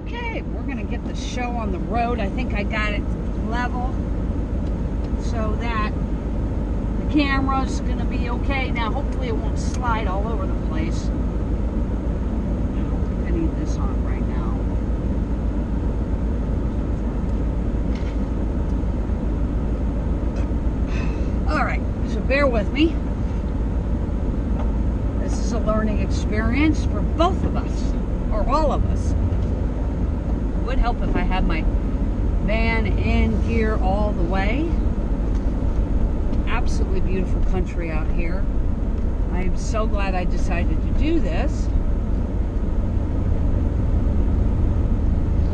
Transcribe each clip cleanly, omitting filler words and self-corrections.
Okay, we're gonna get the show on the road. I think I got it level so that the camera's gonna be okay. Now, hopefully it won't slide all over the place. I need this on right now. All right, so bear with me. This is a learning experience for both of us, or all of us. It would help if I had my van in gear all the way. Absolutely beautiful country out here. I'm so glad I decided to do this.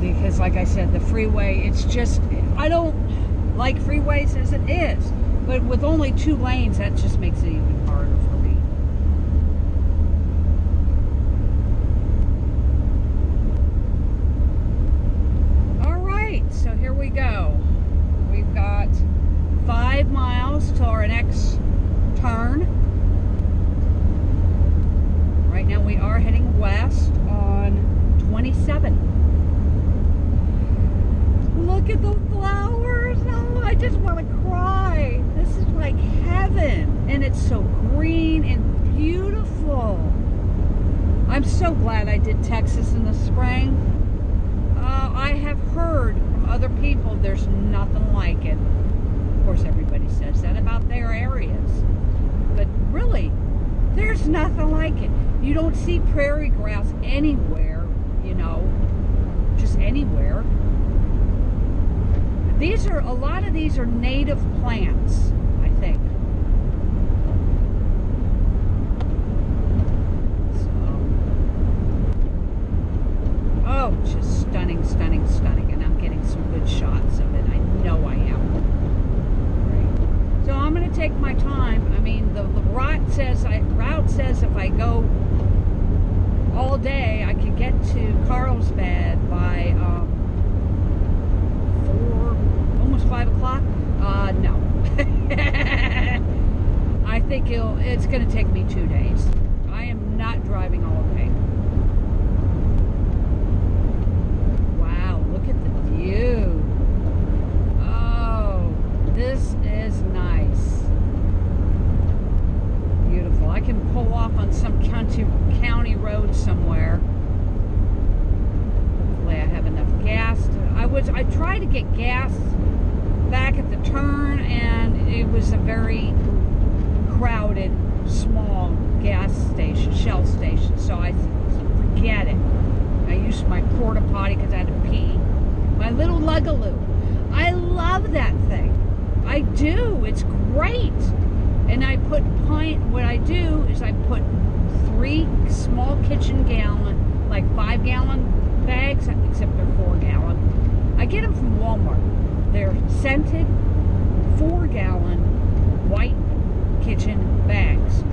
Because like I said, the freeway, it's just, I don't like freeways as it is. But with only 2 lanes, that just makes it even harder for me. So here we go. We've got 5 miles to our next turn. Right now we are heading west on 27. Look at the flowers. Oh, I just want to cry. This is like heaven. And it's so green and beautiful. I'm so glad I did Texas in the spring. I have heard from other people there's nothing like it. Of course, everybody says that about their areas. But really, there's nothing like it. You don't see prairie grass anywhere, you know, just anywhere. These are, a lot of these are native plants, I think. Oh, just stunning, stunning, stunning. And I'm getting some good shots of it. I know I am. Right. So I'm going to take my time. I mean, the route says if I go all day, I could get to Carlsbad by almost 5 o'clock. No. I think it's going to take me 2 days. I am not driving all day. View. Oh, this is nice. Beautiful. I can pull off on some county road somewhere. Hopefully I have enough gas. I tried to get gas back at the turn, and it was a very crowded, small gas station, Shell station. So I said, forget it. I used my porta potty because I had to pee. My little Lugaloo. I love that thing. I do. It's great. And I put what I do is I put 3 small kitchen gallon, like 5-gallon bags, except they're 4-gallon. I get them from Walmart. They're scented 4-gallon white kitchen bags.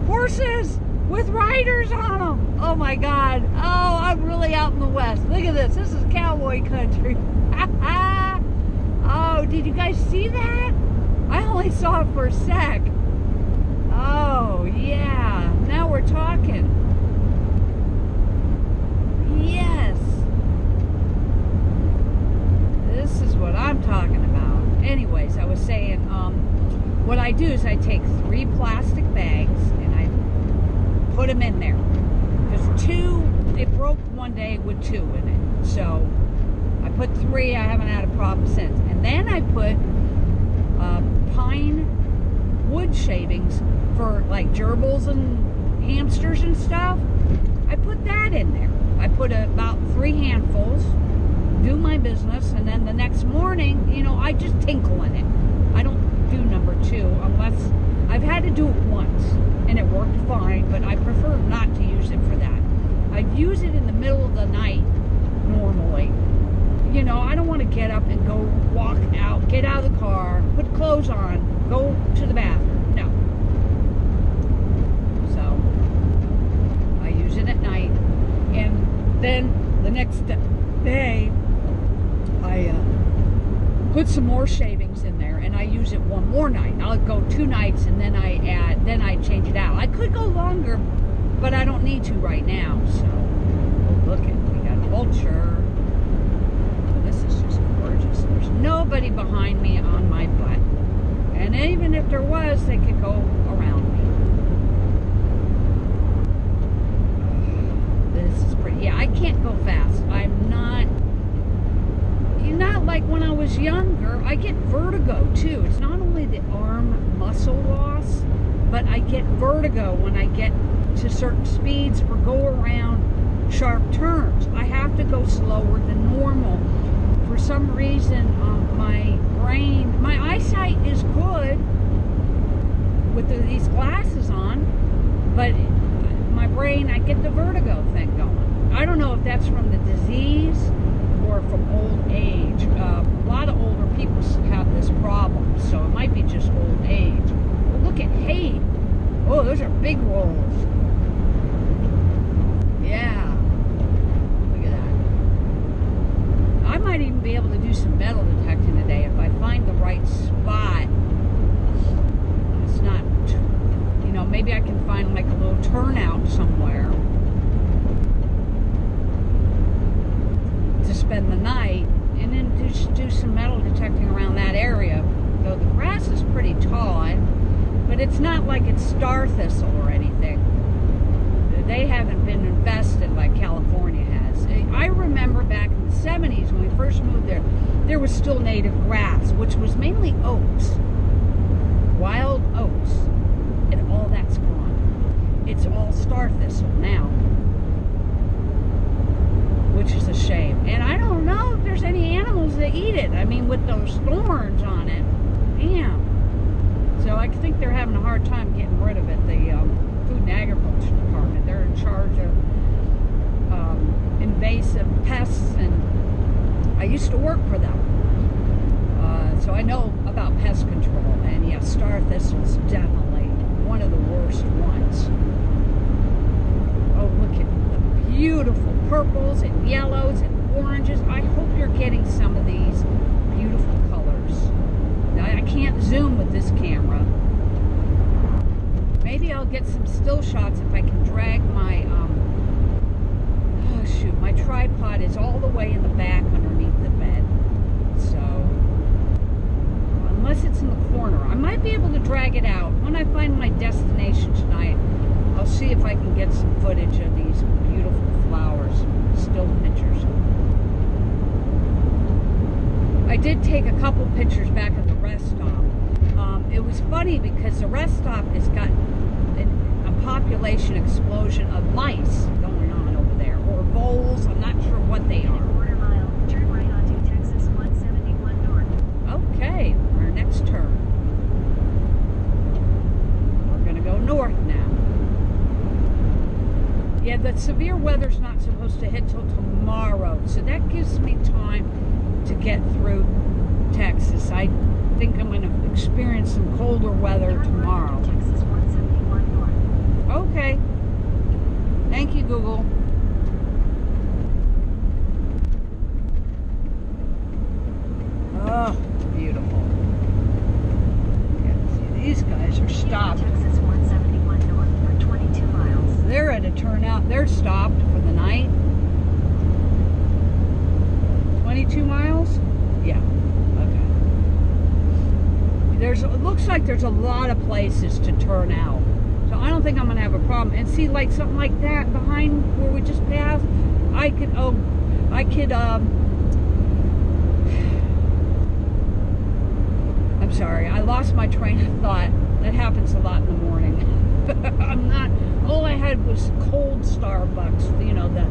Horses with riders on them. Oh my God. Oh, I'm really out in the West. Look at this. This is cowboy country. Oh, did you guys see that? I only saw it for a sec. Oh, yeah. Now we're talking. Yes. This is what I'm talking about. Anyways, I was saying, what I do is I take 3 plastic bags and I put them in there. Because 2, it broke one day with 2 in it. So I put 3, I haven't had a problem since. And then I put pine wood shavings for like gerbils and hamsters and stuff. I put that in there. I put about 3 handfuls, do my business, and then the next morning, you know, I just tinkle in it. I don't do number 2 unless I've had to do it once and it worked fine, but I prefer not to use it for that. I'd use it in the middle of the night normally. You know, I don't want to get up and go walk out, get out of the car, put clothes on, go to the bathroom. No. So, I use it at night. And then the next day, I put some more shavings in there, and I use it one more night. I'll go 2 nights, and then I change it out. I could go longer, but I don't need to right now. So, look at, we got adventure. This is just gorgeous. There's nobody behind me on my butt. And even if there was, they could go around me. This is pretty. Yeah, I can't go fast. I'm not. Not like when I was younger. I get vertigo too. It's not only the arm muscle loss, but I get vertigo when I get to certain speeds or go around sharp turns. I have to go slower than normal. For some reason, my brain, my eyesight is good with these glasses on, but my brain, I get the vertigo thing going. I don't know if that's from the disease or from old age. A lot of older people have this problem, so it might be just old age. Well, look at hay. Oh, those are big rolls. Yeah. Look at that. I might even be able to do some metal detecting today if I find the right spot. It's not, you know, maybe I can find like a little turnout somewhere to spend the night, and then do some metal detecting around that area. Though the grass is pretty tall, but it's not like it's star thistle or anything. They haven't been infested like California has. I remember back in the 70s when we first moved there, there was still native grass, which was mainly oats, wild oats, and all that's gone. It's all star thistle now, which is a shame. And I don't know if there's any animals that eat it. I mean, with those thorns on it, damn. So I think they're having a hard time getting rid of it. The Food and Agriculture Department, they're in charge of invasive pests, and I used to work for them. So I know about pest control, and yeah, star thistle is definitely one of the worst ones. Oh, look at the beautiful purples and yellows and oranges. I hope you're getting some of these beautiful colors. Now, I can't zoom with this camera. Maybe I'll get some still shots if I can drag my, oh shoot, my tripod is all the way in the back underneath the bed. So, unless it's in the corner, I might be able to drag it out. When I find my destination tonight, I'll see if I can get some footage of these beautiful flowers, still pictures. I did take a couple pictures back at the rest stop. It was funny because the rest stop has got a population explosion of mice going on over there, or voles. I'm not sure what they are. Quarter mile, turn right onto Texas 171 North. Okay, our next turn. We're going to go north now. Yeah, the severe weather's not supposed to hit till tomorrow, so that gives me time to get through Texas. I think I'm going to experience some colder weather tomorrow. Texas 171 North. Okay. Thank you, Google. Oh, beautiful. Yeah, see, these guys are stopped. Texas 171 North for 22 miles. They're at a turnout. They're stopped for the night. 22 miles? Yeah. Okay. It looks like there's a lot of places to turn out. So I don't think I'm going to have a problem. And see, like something like that behind where we just passed, I could, I'm sorry, I lost my train of thought. That happens a lot in the morning. All I had was cold Starbucks, you know, the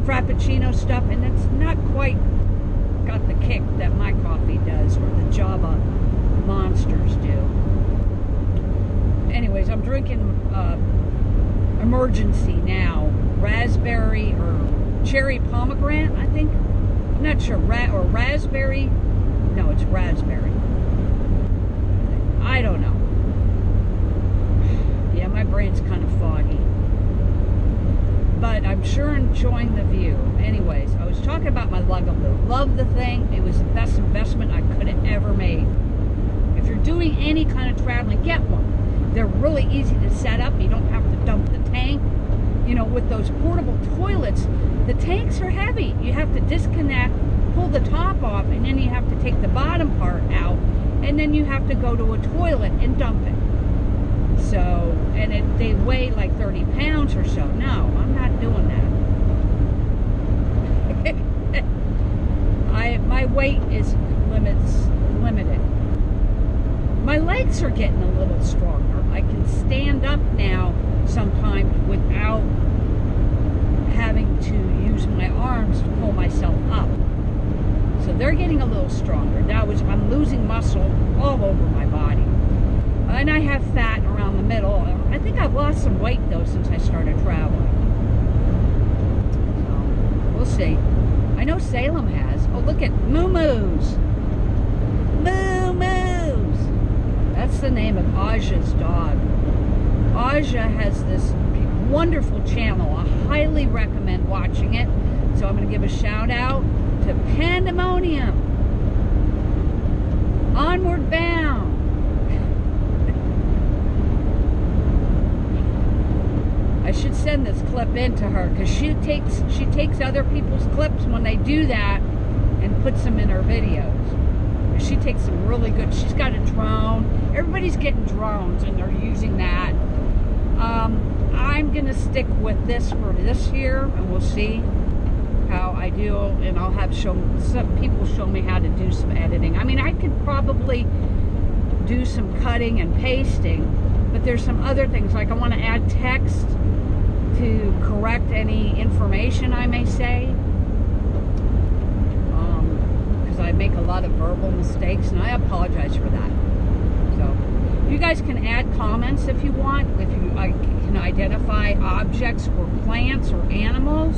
Frappuccino stuff, and it's not quite got the kick that my coffee does, or the Java Monsters do. Anyways, I'm drinking Emergency now. Raspberry or cherry pomegranate, I think. I'm not sure. Or raspberry. No, it's raspberry. I don't know. Yeah, my brain's kind of foggy. But I'm sure enjoying the view. Anyways, I was talking about my Lugaboo. Love the thing. It was the best investment I could have ever made. If you're doing any kind of traveling, get one. They're really easy to set up. You don't have to dump the tank. You know, with those portable toilets, The tanks are heavy. You have to disconnect, pull the top off, and then you have to take the bottom part out, and then you have to go to a toilet and dump it. So, and they weigh like 30 pounds or so. No, I'm not doing that. My weight is limited. My legs are getting a little stronger. I can stand up now sometimes without having to use my arms to pull myself up. So they're getting a little stronger. I'm losing muscle all over my body. And I have fat around the middle. I think I've lost some weight though since I started traveling. So we'll see. I know Salem has. Oh, look at Moo-Moos. Moo-Moos. That's the name of Aja's dog. Aja has this wonderful channel. I highly recommend watching it. So I'm going to give a shout out to Pandemonium. Onward Bound. I should send this clip in to her because she takes other people's clips when they do that and puts them in her videos. She takes some really good. She's got a drone. Everybody's getting drones and they're using that. I'm gonna stick with this for this year, and we'll see how I do. And I'll have some people show me how to do some editing. I mean, I could probably do some cutting and pasting, but there's some other things like I want to add text to correct any information I may say, because I make a lot of verbal mistakes, and I apologize for that. So you guys can add comments if you want, if you can identify objects or plants or animals.